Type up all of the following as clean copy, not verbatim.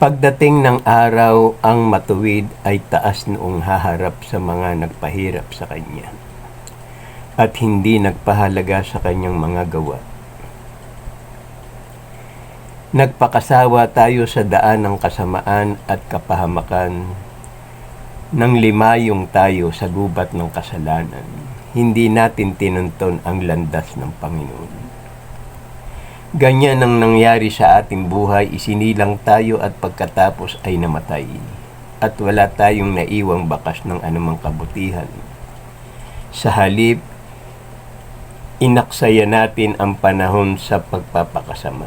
Pagdating ng araw, ang matuwid ay taas noong haharap sa mga nagpahirap sa kanya at hindi nagpahalaga sa kanyang mga gawa. Nagpakasawa tayo sa daan ng kasamaan at kapahamakan nang limayong tayo sa gubat ng kasalanan. Hindi natin tinunton ang landas ng Panginoon. Ganyan ang nangyari sa ating buhay, isinilang tayo at pagkatapos ay namatay. At wala tayong naiwang bakas ng anumang kabutihan. Sa halip, inaksaya natin ang panahon sa pagpapakasama.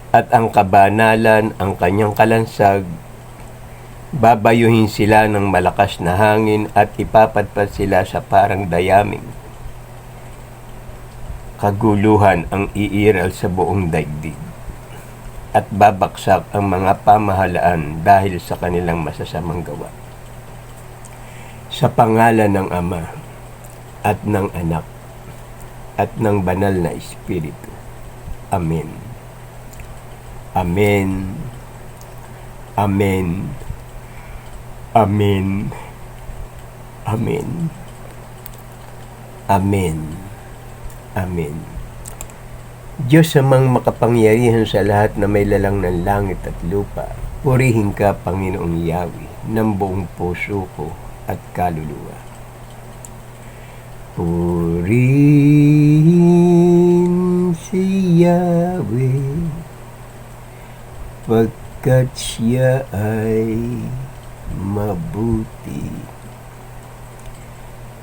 At ang kabanalan, ang kanyang kalansag, babayuhin sila ng malakas na hangin at ipapadpad sila sa parang dayaming. Kaguluhan ang iiral sa buong daigdig at babaksak ang mga pamahalaan dahil sa kanilang masasamang gawa. Sa pangalan ng Ama at ng Anak at ng Banal na Espiritu. Amen. Amen. Amen. Amen. Amen. Amen. Amen. Diyos amang makapangyarihan sa lahat na may lalang ng langit at lupa, purihin ka, Panginoong Yahweh, ng buong puso ko at kaluluwa. Purihin si Yahweh, pagkat siya ay mabuti.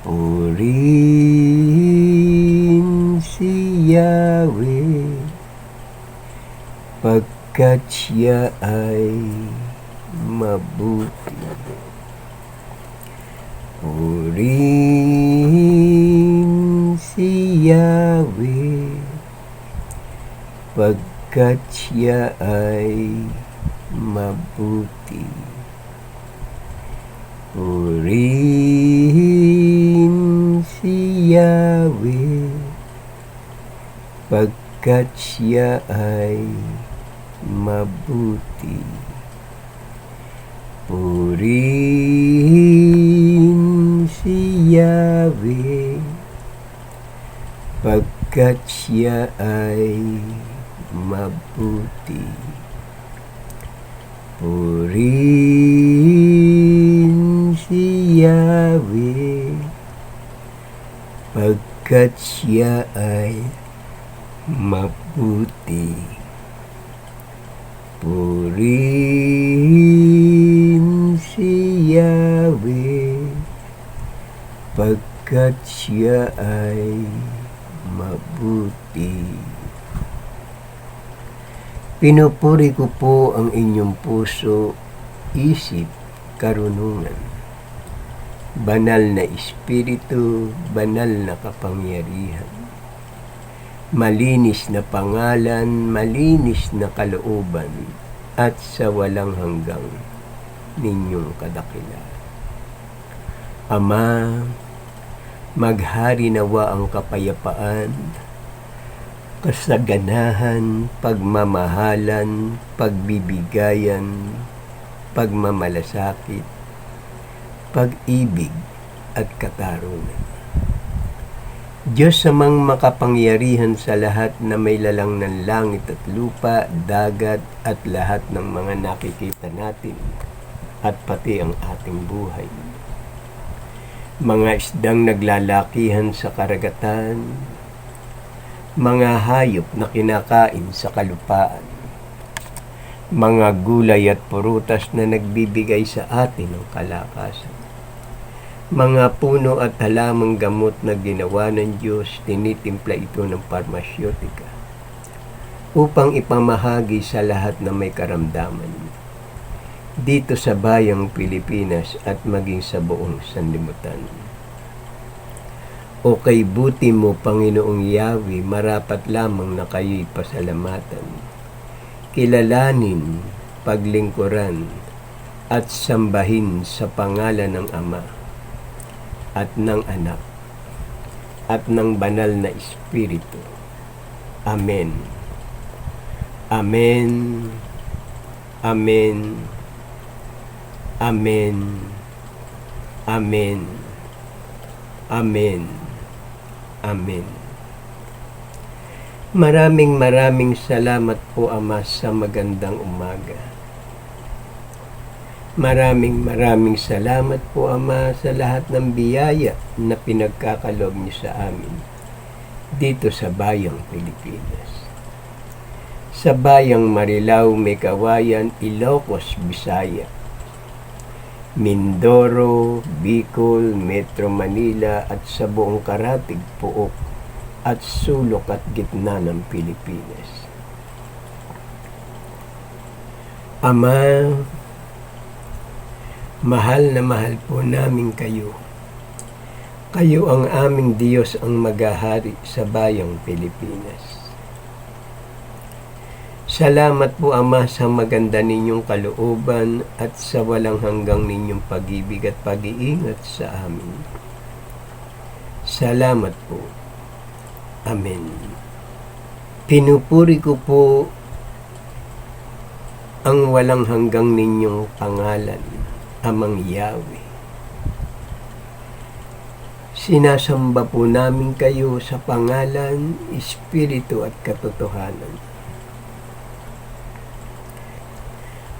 Purihin si Yahweh, pagkat siya ay mabuti. Purihin si Yahweh, pagkat siya ay mabuti. Purihin si Yahweh, pagkat siya ay mabuti. Purihin si Yahweh, pagkat siya ay mabuti. Purihin si Yahweh, pagkat siya ay mabuti. Purihin si Yahweh, pagkat siya ay mabuti. Pinupuri ko po ang inyong puso, isip, karunungan. Banal na Espiritu, banal na kapangyarihan. Malinis na pangalan, malinis na kalooban, at sa walang hanggang ninyong kadakilaan. Ama, maghari nawa ang kapayapaan, kasaganahan, pagmamahalan, pagbibigayan, pagmamalasakit, pag-ibig at katarungan. Diyos amang makapangyarihan sa lahat na may lalang ng langit at lupa, dagat at lahat ng mga nakikita natin at pati ang ating buhay. Mga isdang naglalakihan sa karagatan, mga hayop na kinakain sa kalupaan, mga gulay at prutas na nagbibigay sa atin ng kalakasan, mga puno at halamang gamot na ginawa ng Diyos, tinitimpla ito ng parmasyotika upang ipamahagi sa lahat na may karamdaman dito sa bayang Pilipinas at maging sa buong sanlibutan. O kay buti mo, Panginoong Yahweh, marapat lamang na kayo'y pasalamatan, kilalanin, paglingkuran, at sambahin sa pangalan ng Ama at ng Anak at ng Banal na Espiritu. Amen. Amen. Amen. Amen. Amen. Amen. Amen. Maraming salamat po, Ama, sa magandang umaga. Maraming salamat po, Ama, sa lahat ng biyaya na pinagkakaloob niyo sa amin dito sa bayang Pilipinas. Sa bayang Marilao, Megawayan, Ilocos, Visaya, Mindoro, Bicol, Metro Manila at sa buong karatig Pook at sulok at gitna ng Pilipinas. Ama, mahal na mahal po namin kayo. Kayo ang aming Diyos ang maghahari sa bayang Pilipinas. Salamat po, Ama, sa maganda ninyong kalooban at sa walang hanggang ninyong pag-ibig at pag-iingat sa amin. Salamat po. Amen. Pinupuri ko po ang walang hanggang ninyong pangalan, Amang Yahweh. Sinasamba po namin kayo sa pangalan, Espiritu at katotohanan.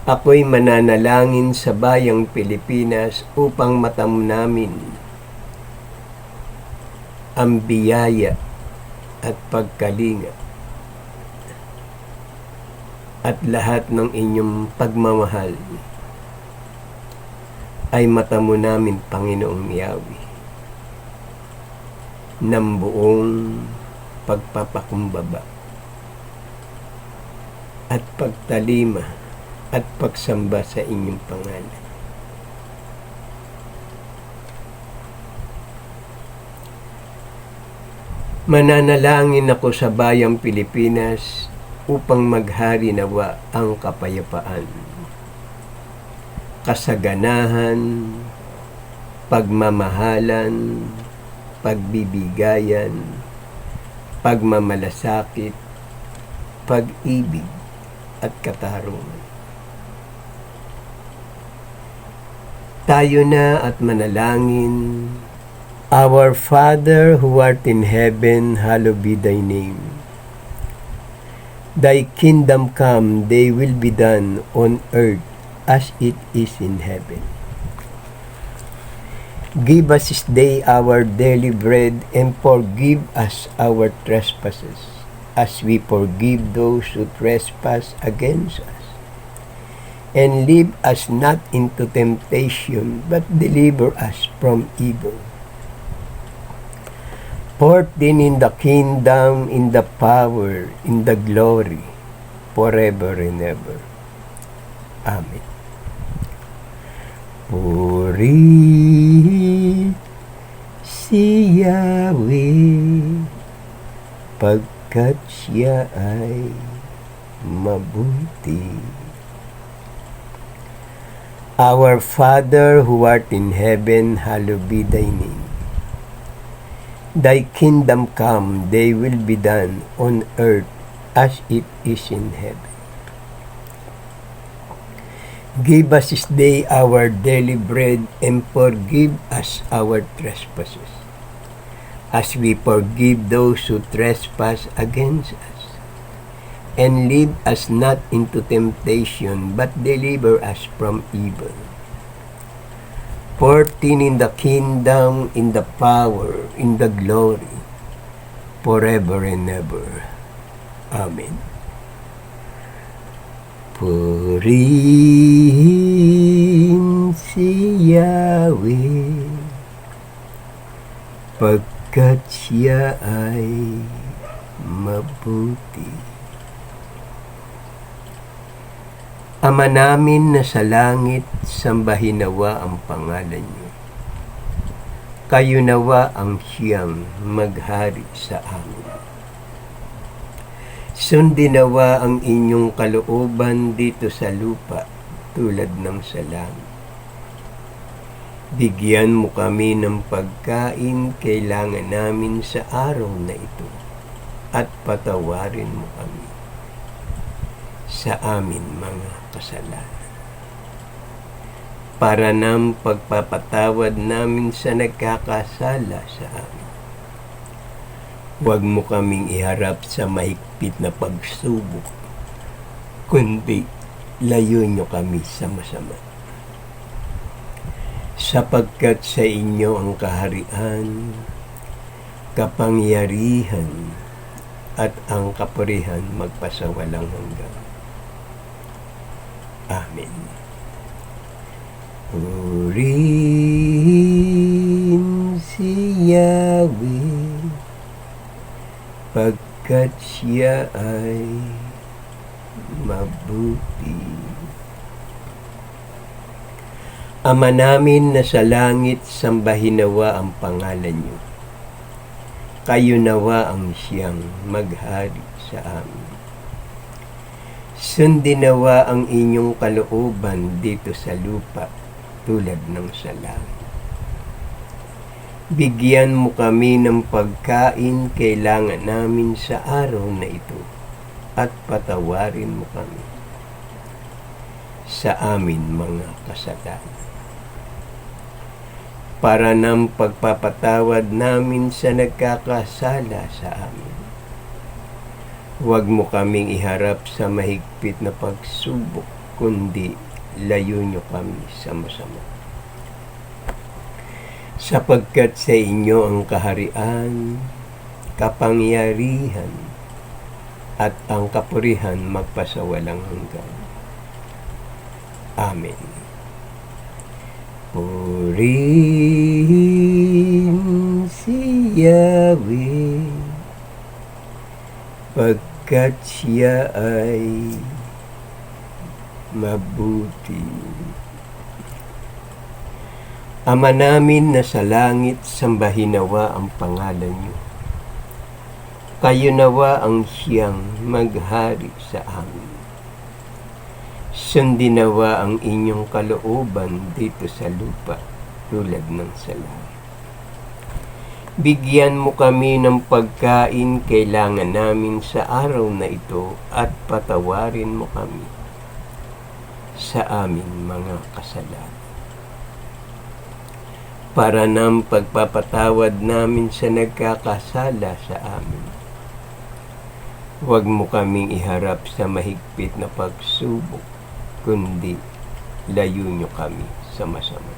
Ako'y mananalangin sa bayang Pilipinas upang matamo namin ang biyaya at pagkalinga at lahat ng inyong pagmamahal ay matamo namin, Panginoong Yahweh, ng buong pagpapakumbaba at pagtalima at pagsamba sa inyong pangalan. Mananalangin ako sa bayang Pilipinas upang maghari nawa ang kapayapaan, kasaganahan, pagmamahalan, pagbibigayan, pagmamalasakit, pag-ibig at katarungan. Tayo na at manalangin. Our Father who art in heaven, hallowed be thy name. Thy kingdom come, thy will be done on earth as it is in heaven. Give us this day our daily bread, and forgive us our trespasses, as we forgive those who trespass against us. And lead us not into temptation, but deliver us from evil. For then in the kingdom, in the power, in the glory, forever and ever. Amen. Purihin si Yahweh, pagkat siya ay mabuti. Our Father who art in heaven, hallowed be thy name. Thy kingdom come, thy will be done on earth as it is in heaven. Give us this day our daily bread, and forgive us our trespasses, as we forgive those who trespass against us. And lead us not into temptation, but deliver us from evil. For thine in the kingdom, in the power, in the glory, forever and ever. Amen. Purihin si Yahweh, pagkat siya ay mabuti. Ama namin na sa langit, sambahin nawa ang pangalan niyo. Kayo nawa ang siyang maghari sa amin. Sundin nawa ang inyong kalooban dito sa lupa tulad ng sa langit. Bigyan mo kami ng pagkain kailangan namin sa araw na ito, at patawarin mo kami sa amin mga kasalanan, para ng pagpapatawad namin sa nagkakasala sa amin. Huwag mo kaming iharap sa mahigpit na pagsubok, kundi layo nyo kami sa masama. Sapagkat sa inyo ang kaharian, kapangyarihan, at ang kapurihan magpasawalang hanggan. Amen. Purihin si Yahweh, pagkat siya ay mabuti. Ama namin na sa langit, sambahin nawa ang pangalan niyo. Kayo nawa ang siyang maghari sa amin. Sundin nawa ang inyong kalooban dito sa lupa, tulad ng sa langit. Bigyan mo kami ng pagkain kailangan namin sa araw na ito, at patawarin mo kami sa amin mga kasalanan, para ng pagpapatawad namin sa nagkakasala sa amin. Huwag mo kaming iharap sa mahigpit na pagsubok, kundi layo nyo kami sa masama. Sapagkat sa inyo ang kaharian, kapangyarihan, at ang kapurihan magpasawalang hanggan. Amen. Purihin si Yahweh, pagkat siya ay mabuti. Ama namin na sa langit, sambahin nawa ang pangalan niyo. Kayo nawa ang siyang maghari sa amin. Sundin nawa ang inyong kalooban dito sa lupa, tulad ng sa langit. Bigyan mo kami ng pagkain kailangan namin sa araw na ito, at patawarin mo kami sa amin mga kasalanan, para ng pagpapatawad namin sa nagkakasala sa amin. Huwag mo kaming iharap sa mahigpit na pagsubok, kundi layo nyo kami sa masama.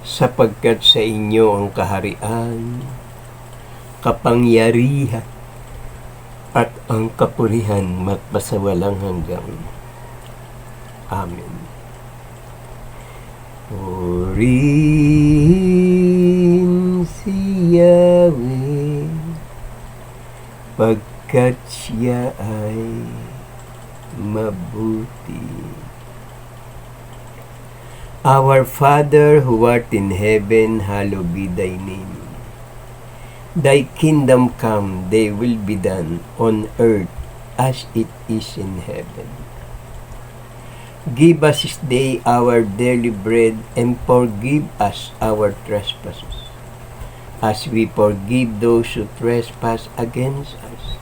Sapagkat sa inyo ang kaharian, kapangyarihan, at ang kapurihan magpasawalang hanggan. Amen. Purihin si Yahweh, pagkat siya ay mabuti. Our Father who art in heaven, hallowed be thy name. Thy kingdom come, thy will be done on earth as it is in heaven. Give us this day our daily bread, and forgive us our trespasses, as we forgive those who trespass against us.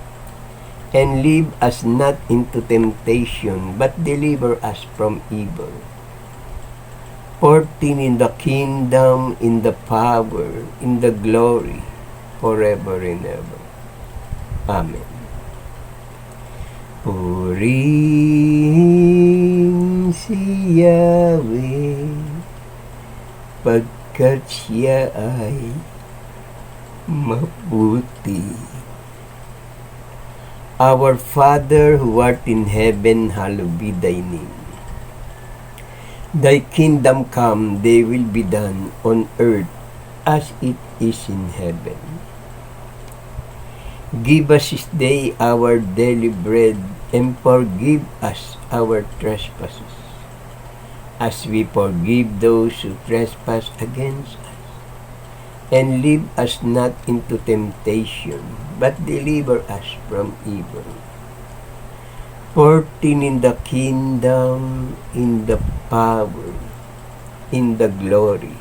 And lead us not into temptation, but deliver us from evil. For thine in the kingdom, in the power, in the glory, forever and ever. Amen. Purihin si Yahweh, pagkat siya ay mabuti. Our Father who art in heaven, hallowed be thy name. Thy kingdom come, thy will be done on earth as it is in heaven. Give us this day our daily bread, and forgive us our trespasses, as we forgive those who trespass against us. And lead us not into temptation, but deliver us from evil. For thine in the kingdom, in the power, in the glory,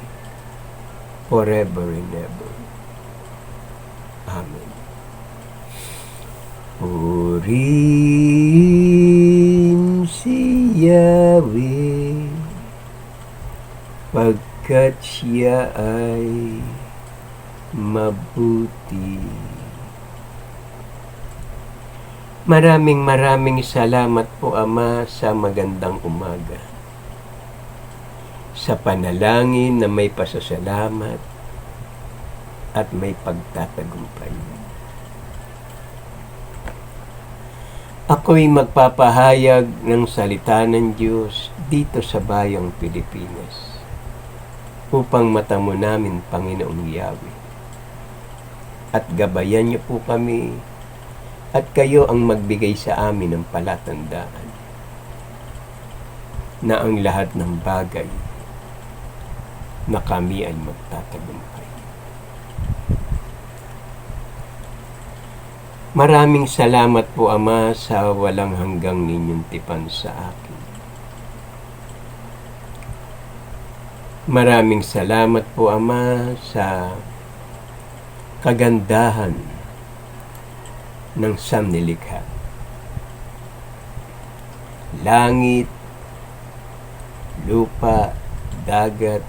forever and ever. Amen. Purihin sapagkat siya ay mabuti. Maraming salamat po, Ama, sa magandang umaga. Sa panalangin na may pasasalamat at may pagtatagumpay. Ako'y magpapahayag ng salita ng Diyos dito sa bayang Pilipinas upang matamo namin, Panginoong Yahweh. At gabayan niyo po kami at kayo ang magbigay sa amin ng palatandaan na ang lahat ng bagay na kami ay magtatagumpay. Maraming salamat po, Ama, sa walang hanggang ninyong tipan sa akin. Maraming salamat po, Ama, sa kagandahan ng sanlilikha. Langit, lupa, dagat,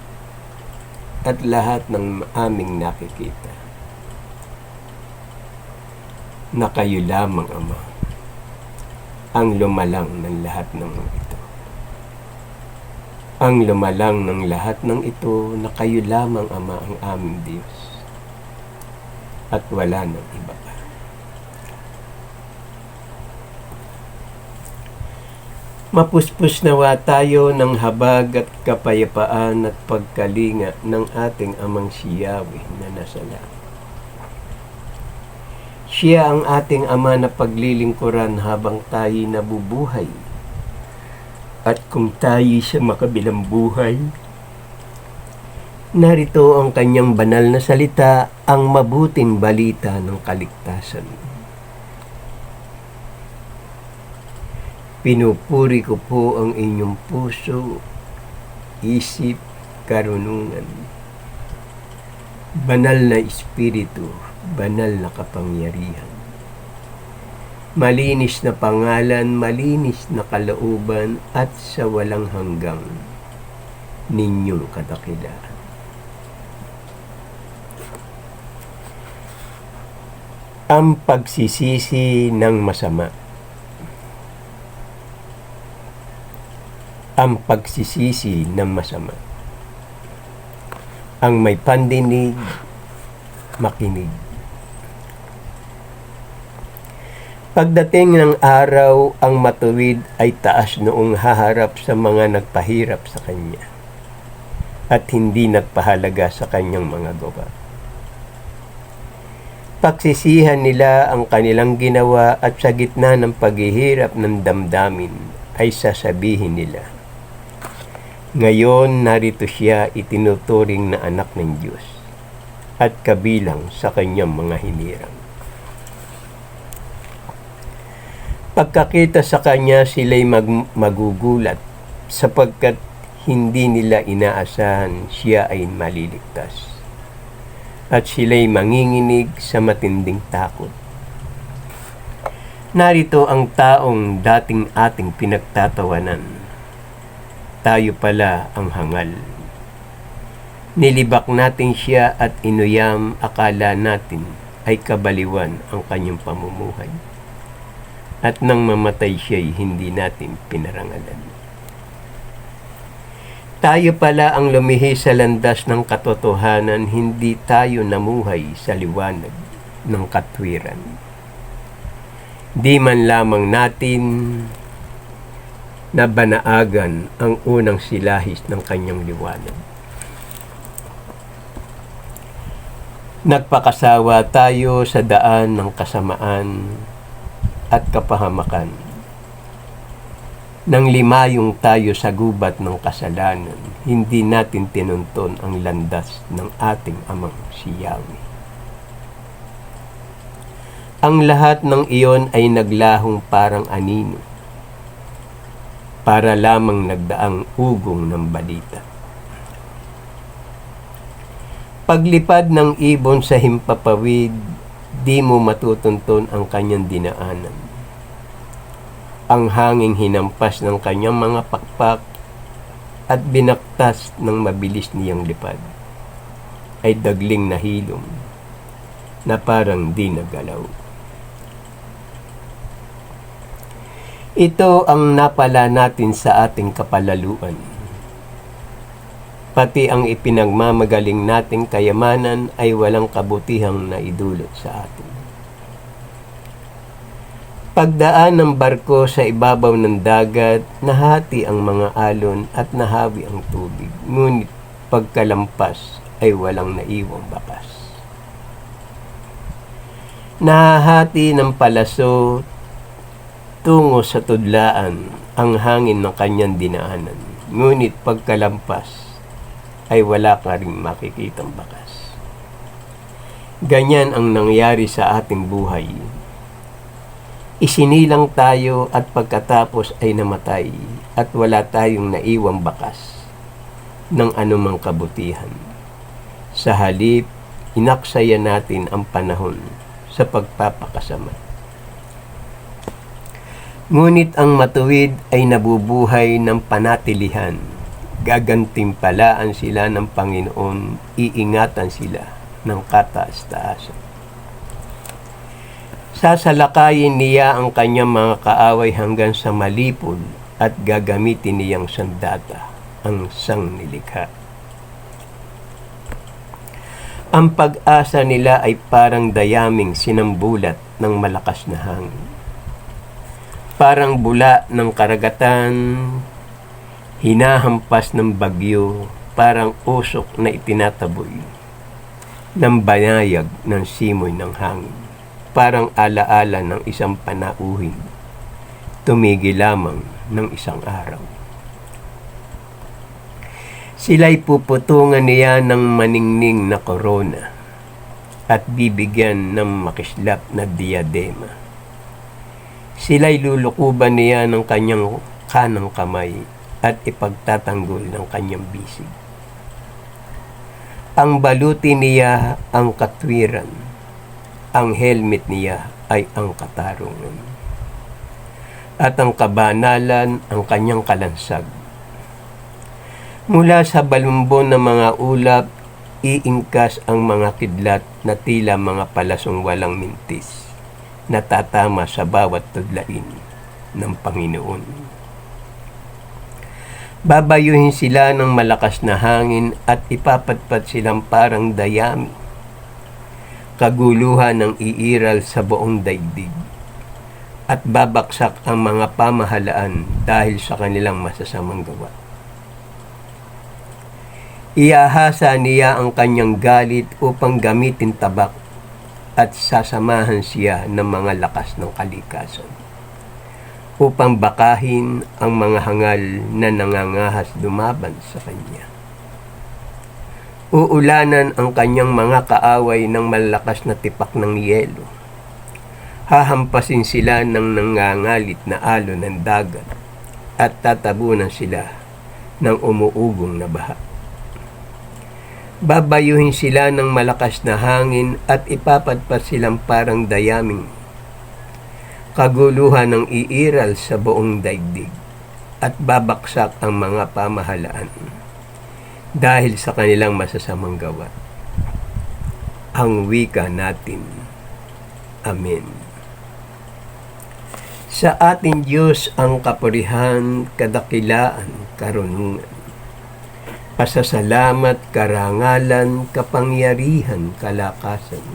at lahat ng aming nakikita. Na kayo lamang, Ama, ang lumalang ng lahat ng ito. Ang lumalang ng lahat ng ito na kayo lamang, Ama, ang aming Diyos. At wala nang iba pa. Mapuspos nawa tayo ng habag at kapayapaan at pagkalinga ng ating Amang si Yahweh na nasa langit. Siya ang ating Ama na paglilingkuran habang tayo nabubuhay. At kung tayo sa makabilang buhay, narito ang kanyang banal na salita, ang mabuting balita ng kaligtasan. Pinupuri ko po ang inyong puso, isip, karunungan. Banal na espiritu, banal na kapangyarihan. Malinis na pangalan, malinis na kalooban at sa walang hanggang ninyong kadakilaan. Ang pagsisisi ng masama. Ang pagsisisi ng masama. Ang may pandinig, makinig. Pagdating ng araw, ang matuwid ay taas noong haharap sa mga nagpahirap sa kanya at hindi nagpahalaga sa kanyang mga gawa. Pagsisihan nila ang kanilang ginawa at sa gitna ng paghihirap ng damdamin ay sasabihin nila, ngayon narito siya itinuturing na anak ng Diyos at kabilang sa kanyang mga hinirang. Pagkakita sa kanya, sila'y magugulat sapagkat hindi nila inaasahan siya ay maliligtas. At sila'y manginginig sa matinding takot. Narito ang taong dating ating pinagtatawanan. Tayo pala ang hangal. Nilibak natin siya at inuyam, akala natin ay kabaliwan ang kanyang pamumuhay. At nang mamatay siya'y hindi natin pinarangalan. Tayo pala ang lumihi sa landas ng katotohanan, hindi tayo namuhay sa liwanag ng katwiran. Di man lamang natin nabanaagan ang unang silahis ng kanyang liwanag. Nagpakasawa tayo sa daan ng kasamaan at kapahamakan. Nang limayong tayo sa gubat ng kasalanan, hindi natin tinunton ang landas ng ating Amang si Yahweh. Ang lahat ng iyon ay naglahong parang anino, para lamang nagdaang ugong ng balita. Paglipad ng ibon sa himpapawid, di mo matutunton ang kanyang dinaanan. Ang hanging hinampas ng kanyang mga pakpak, at binaktas ng mabilis niyang lipad, ay dagling na hilom na parang di nagalaw. Ito ang napala natin sa ating kapalaluan. Pati ang ipinagmamagaling nating kayamanan ay walang kabutihang naidulot sa atin. Pagdaan ng barko sa ibabaw ng dagat, nahati ang mga alon at nahawi ang tubig. Ngunit pagkalampas ay walang naiwang bakas. Nahahati ng palaso tungo sa tudlaan ang hangin ng kanyang dinaanan. Ngunit pagkalampas ay wala ka rin makikitang bakas. Ganyan ang nangyari sa ating buhay. Isinilang tayo at pagkatapos ay namatay at wala tayong naiwang bakas ng anumang kabutihan. Sa halip, inaksaya natin ang panahon sa pagpapakasama. Ngunit ang matuwid ay nabubuhay ng panatilihan. Gagantimpalaan sila ng Panginoon, iingatan sila ng kataas-taasan. Sasalakayin niya ang kanyang mga kaaway hanggang sa malipol at gagamitin niyang sandata ang sangnilikha. Ang pag-asa nila ay parang dayaming sinambulat ng malakas na hangin. Parang bula ng karagatan, hinahampas ng bagyo, parang usok na itinataboy ng banayag ng simoy ng hangin. Parang alaala ng isang panauhin, tumigil lamang ng isang araw. Sila'y puputungan niya ng maningning na korona at bibigyan ng makislap na diadema. Sila'y lulukuban niya ng kanyang kanang kamay at ipagtatanggol ng kanyang bisig. Ang baluti niya ang katwiran, ang helmet niya ay ang katarungan, at ang kabanalan ang kanyang kalansag. Mula sa balumbon ng mga ulap, iingkas ang mga kidlat na tila mga palasong walang mintis, natatama sa bawat tudlain ng Panginoon. Babayuhin sila ng malakas na hangin at ipapatpat silang parang dayami. Kaguluhan ng iiral sa buong daigdig at babaksak ang mga pamahalaan dahil sa kanilang masasamang gawa. Iahasa niya ang kanyang galit upang gamitin tabak at sasamahan siya ng mga lakas ng kalikasan upang bakahin ang mga hangal na nangangahas lumaban sa kanya. Uulanan ang kanyang mga kaaway ng malakas na tipak ng yelo. Hahampasin sila ng nangangalit na alon ng dagat at tatabunan sila ng umuugong na baha. Babayuhin sila ng malakas na hangin at ipapadpat silang parang dayaming. Kaguluhan ng iiral sa buong daigdig at babaksak ang mga pamahalaan dahil sa kanilang masasamang gawa. Ang wika natin. Amen. Sa ating Diyos ang kapurihan, kadakilaan, karunungan, pasasalamat, karangalan, kapangyarihan, kalakasan,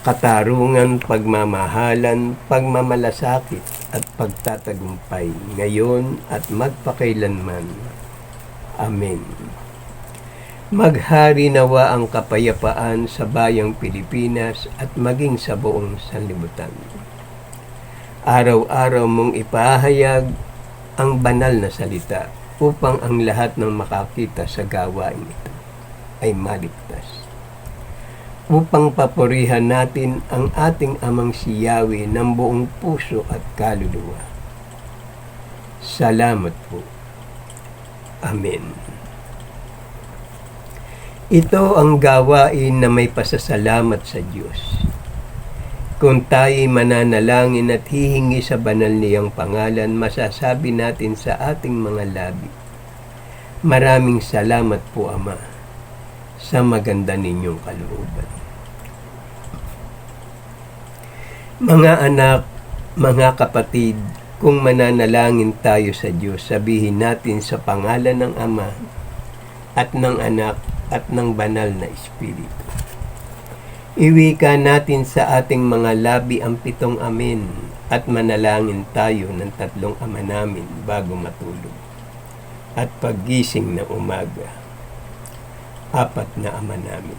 katarungan, pagmamahalan, pagmamalasakit at pagtatagumpay ngayon at magpakailanman. Amen. Maghari nawa ang kapayapaan sa bayang Pilipinas at maging sa buong sanlibutan. Araw-araw mong ipahayag ang banal na salita upang ang lahat ng makakita sa gawain ito ay maligtas. Upang papurihan natin ang ating amang si Yahweh ng buong puso at kaluluwa. Salamat po. Amen. Ito ang gawain na may pasasalamat sa Diyos. Kung tayo'y mananalangin at hihingi sa banal niyang pangalan, masasabi natin sa ating mga labi, Maraming salamat po, Ama, sa maganda ninyong kalooban. Mga anak, mga kapatid, kung mananalangin tayo sa Diyos, sabihin natin sa pangalan ng Ama at ng Anak at ng Banal na Espiritu. Iwika natin sa ating mga labi ang 7 amen at manalangin tayo ng 3 Ama namin bago matulog. At paggising ng umaga, 4 na Ama namin.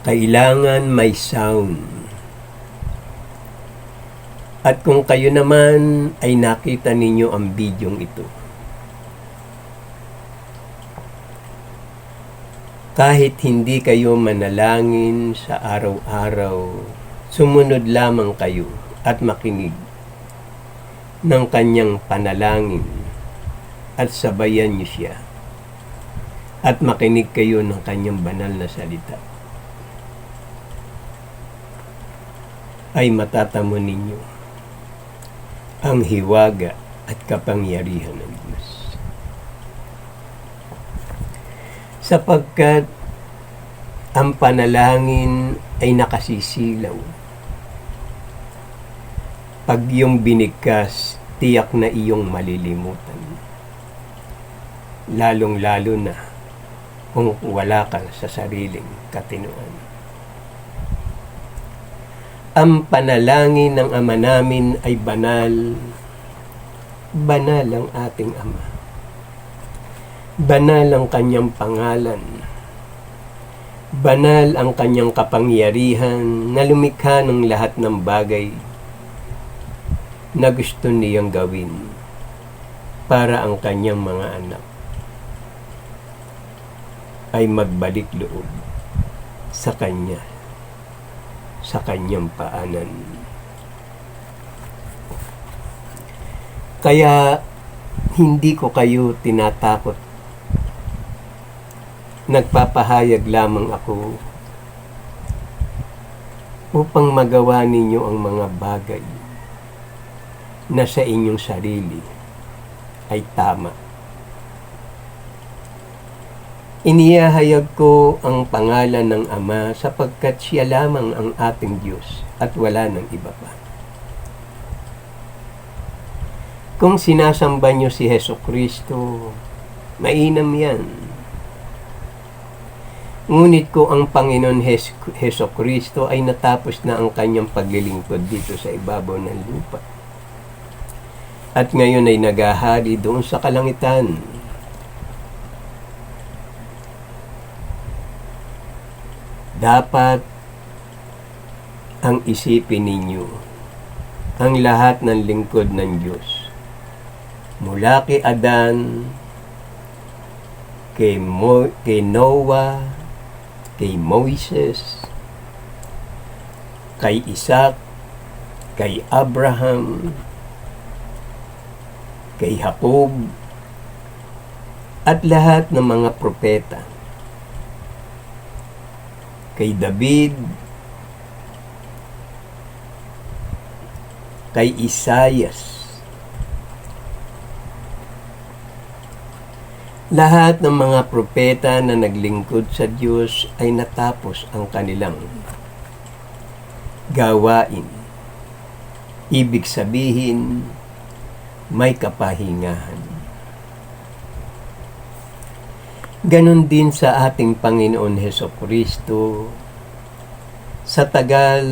Kailangan may sound. At kung kayo naman ay nakita ninyo ang bidyong ito, kahit hindi kayo manalangin sa araw-araw, sumunod lamang kayo at makinig ng kanyang panalangin at sabayan niyo siya at makinig kayo ng kanyang banal na salita, ay matatamo ninyo ang hiwaga at kapangyarihan ng Diyos. Sapagkat ang panalangin ay nakasisilaw. Pag iyong binigkas, tiyak na iyong malilimutan. Lalong-lalo na kung wala ka sa sariling katinoan. Ang panalangin ng Ama namin ay banal. Banal ang ating Ama. Banal ang kanyang pangalan. Banal ang kanyang kapangyarihan na lumikha ng lahat ng bagay na gusto niyang gawin para ang kanyang mga anak ay magbalik loob sa kanya, sa kanyang paanan. Kaya hindi ko kayo tinatakot. Nagpapahayag lamang ako upang magawa ninyo ang mga bagay na sa inyong sarili ay tama. Inihahayag ko ang pangalan ng Ama sapagkat siya lamang ang ating Diyos at wala ng iba pa. Kung sinasamba niyo si Hesukristo, mainam yan. Ngunit ko ang Panginoon Hesukristo ay natapos na ang kanyang paglilingkod dito sa ibabaw ng lupa. At ngayon ay naghahari doon sa kalangitan. Dapat ang isipin ninyo ang lahat ng lingkod ng Diyos. Mula kay Adan, kay Noah, kay Moises, kay Isaac, kay Abraham, kay Jacob, at lahat ng mga propeta, kay David, kay Isaias. Lahat ng mga propeta na naglingkod sa Diyos ay natapos ang kanilang gawain. Ibig sabihin, may kapahingahan. Ganon din sa ating Panginoon Hesukristo. Sa tagal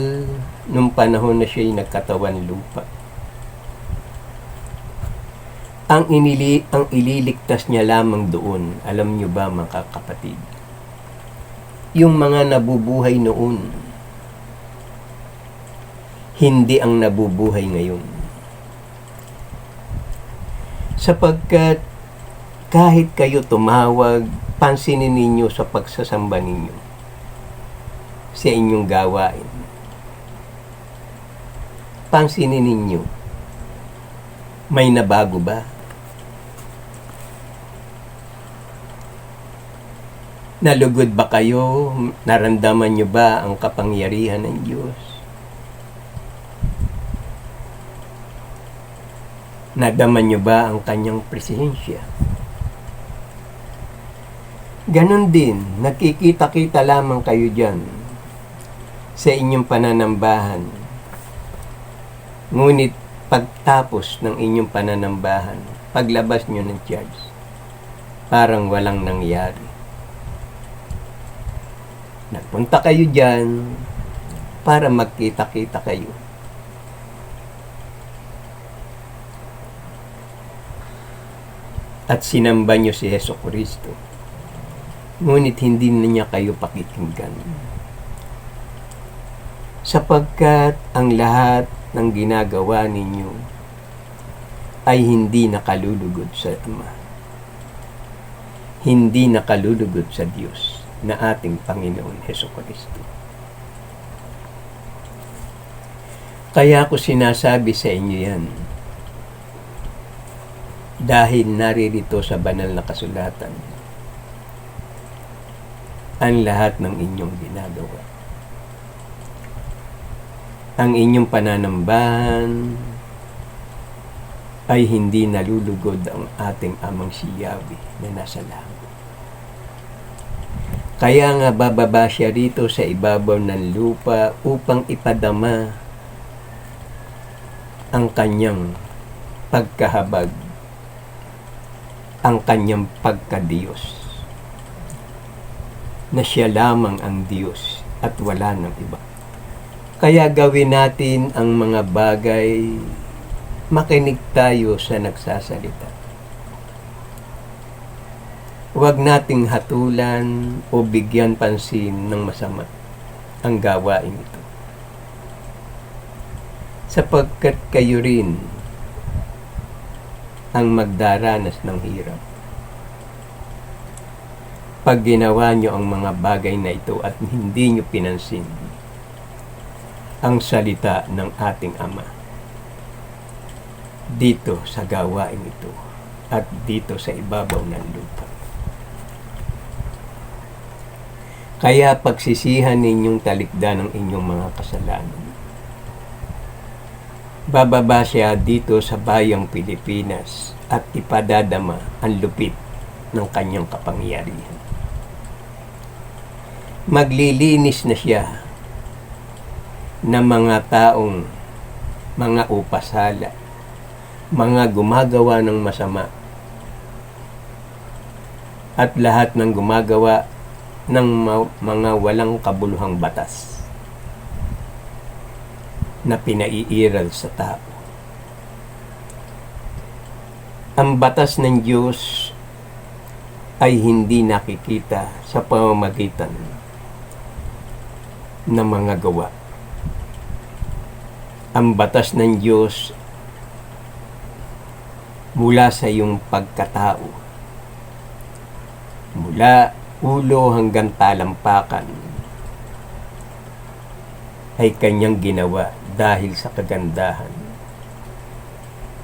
nung panahon na siya'y nagkatawan lupa, ang ililigtas niya lamang doon, alam niyo ba mga kapatid? Yung mga nabubuhay noon, hindi ang nabubuhay ngayon. Sapagkat kahit kayo tumawag, pansinin ninyo sa pagsasamba ninyo sa inyong gawain. Pansinin ninyo, may nabago ba? Nalugod ba kayo? Naramdaman nyo ba ang kapangyarihan ng Diyos? Nadama niyo ba ang kanyang presensya? Ganon din, nakikita-kita lamang kayo dyan sa inyong pananambahan. Ngunit pagtapos ng inyong pananambahan, paglabas nyo ng church, parang walang nangyari. Nagpunta kayo dyan para magkita-kita kayo. At sinamba nyo si Jesucristo. Ngunit hindi na niya kayo pakikinggan. Sapagkat ang lahat ng ginagawa ninyo ay hindi nakalulugod sa Ama. Hindi nakalulugod sa Diyos na ating Panginoon Jesucristo. Kaya ko sinasabi sa inyo yan, dahil naririto sa banal na kasulatan ang lahat ng inyong ginagawa. Ang inyong pananambahan ay hindi nalulugod ang ating Amang si Yahweh na nasa langit. Kaya nga bababa siya rito sa ibabaw ng lupa upang ipadama ang kanyang pagkahabag, ang kanyang pagkadiyos, na siya lamang ang Diyos at wala ng iba. Kaya gawin natin ang mga bagay, makinig tayo sa nagsasalita. Huwag nating hatulan o bigyan pansin ng masama ang gawain ito. Sapagkat kayo rin ang magdaranas ng hirap pag ginawa nyo ang mga bagay na ito at hindi nyo pinansin ang salita ng ating Ama dito sa gawain ito at dito sa ibabaw ng lupa. Kaya pagsisihan ninyong talikdan ang inyong mga kasalanan. Bababa siya dito sa bayang Pilipinas at ipadadama ang lupit ng kanyang kapangyarihan. Maglilinis na siya ng mga taong mga upasala, mga gumagawa ng masama, at lahat ng gumagawa ng mga walang kabuluhang batas na pinaiiral sa tao. Ang batas ng Diyos ay hindi nakikita sa pamamagitan ng mga gawa. Ang batas ng Diyos mula sa iyong pagkatao, mula ulo hanggang talampakan, ay kanyang ginawa dahil sa kagandahan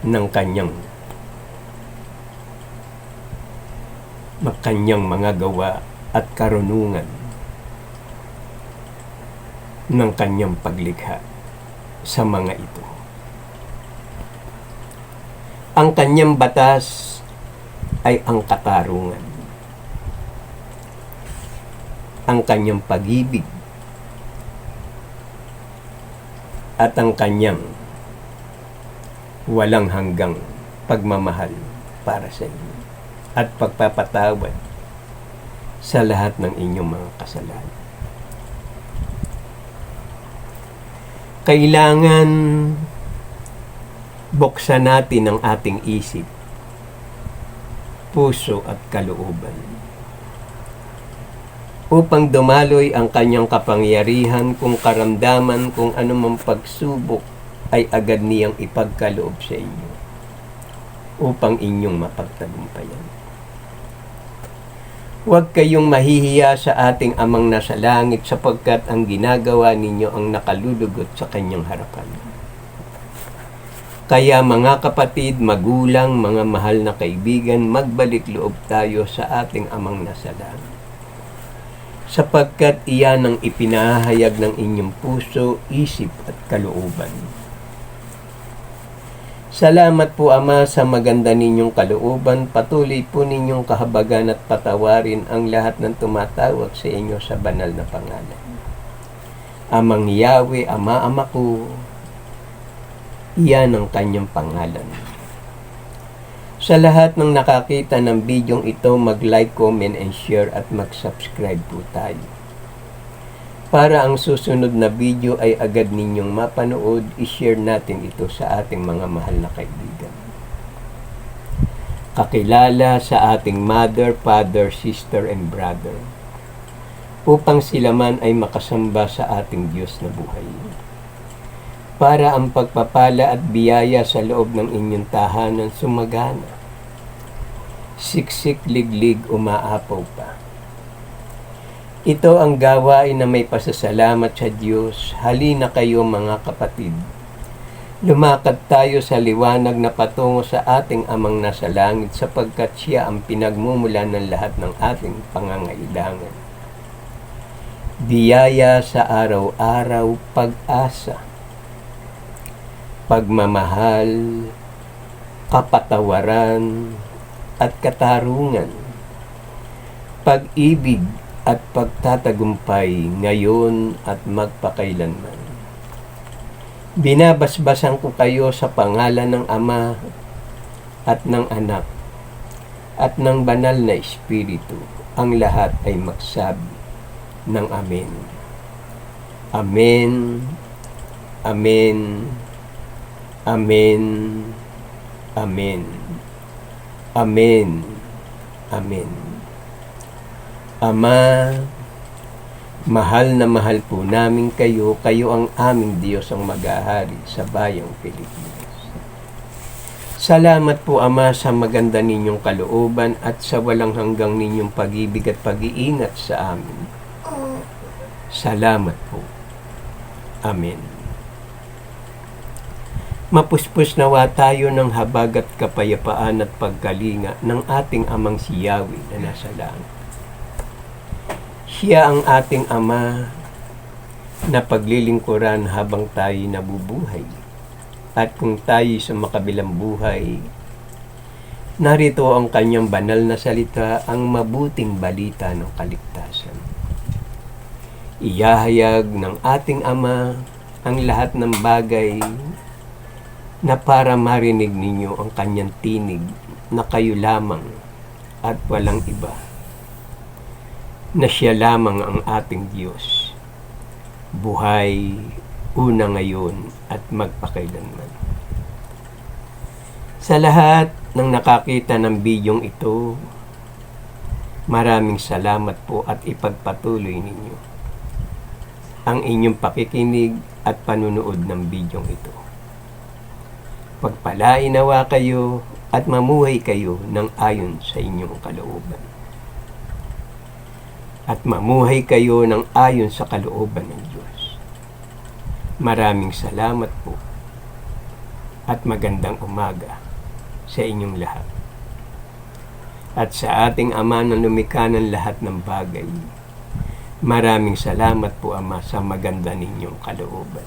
ng kanyang mga gawa at karunungan ng kanyang paglikha sa mga ito. Ang kanyang batas ay ang katarungan. Ang kanyang pag-ibig at ang kanyang walang hanggang pagmamahal para sa inyo at pagpapatawad sa lahat ng inyong mga kasalanan. Kailangan buksan natin ang ating isip, puso at kalooban upang dumaloy ang kanyang kapangyarihan kung karamdaman kung anumang pagsubok ay agad niyang ipagkaloob sa inyo upang inyong mapagtagumpayan. Huwag kayong mahihiya sa ating Amang nasa langit sapagkat ang ginagawa ninyo ang nakalulugot sa kanyang harapan. Kaya mga kapatid, magulang, mga mahal na kaibigan, magbalik loob tayo sa ating Amang nasa langit. Sapagkat iyan ang ipinahayag ng inyong puso, isip at kalooban. Salamat po, Ama, sa maganda ninyong kalooban. Patuloy po ninyong kahabagan at patawarin ang lahat ng tumatawag sa inyo sa banal na pangalan. Amang Yahweh, Ama ko, iyan ang kanyang pangalan. Sa lahat ng nakakita ng bidyong ito, mag-like, comment, and share at mag-subscribe po tayo. Para ang susunod na video ay agad ninyong mapanood, i-share natin ito sa ating mga mahal na kaibigan. Kakilala sa ating mother, father, sister, and brother, upang sila man ay makasamba sa ating Diyos na buhay. Para ang pagpapala at biyaya sa loob ng inyong tahanan sumagana, siksik, liglig, umaapaw pa. Ito ang gawain na may pasasalamat sa Diyos. Halina kayo mga kapatid. Lumakad tayo sa liwanag na patungo sa ating Amang nasa langit sapagkat Siya ang pinagmumulan ng lahat ng ating pangangailangan. Biyaya sa araw-araw, pag-asa, pagmamahal, kapatawaran, at katarungan, pag-ibig at pagtatagumpay ngayon at magpakailanman. Binabasbasan ko kayo sa pangalan ng Ama at ng Anak at ng Banal na Espiritu. Ang lahat ay magsabi ng Amen. Amen. Amen. Amen. Amen. Amen. Amen. Ama, mahal na mahal po namin kayo. Kayo ang aming Diyos ang mag-ahari sa bayang Pilipinas. Salamat po, Ama, sa maganda ninyong kalooban at sa walang hanggang ninyong pag-ibig at pag-iingat sa amin. Salamat po. Amen. Mapuspos nawa tayo ng habag at kapayapaan at pagkalinga ng ating Amang si Yahweh na nasa langit. Siya ang ating Ama na paglilingkuran habang tayo nabubuhay. At kung tayo sa makabilang buhay, narito ang kanyang banal na salita, ang mabuting balita ng kaligtasan. Iyahayag ng ating Ama ang lahat ng bagay na para marinig ninyo ang kanyang tinig na kayo lamang at walang iba, na siya lamang ang ating Diyos, buhay, una ngayon at magpakailanman. Sa lahat ng nakakita ng bidyong ito, maraming salamat po at ipagpatuloy ninyo ang inyong pakikinig at panunood ng bidyong ito. Pagpalain nawa kayo at mamuhay kayo ng ayon sa inyong kalooban. At mamuhay kayo ng ayon sa kalooban ng Diyos. Maraming salamat po at magandang umaga sa inyong lahat. At sa ating Ama na lumikha ng lahat ng bagay, maraming salamat po, Ama, sa maganda ninyong kalooban.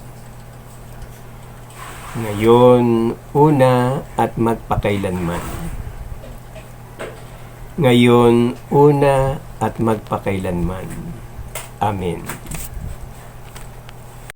Ngayon, una at magpakailanman. Ngayon, una at magpakailanman. Amen.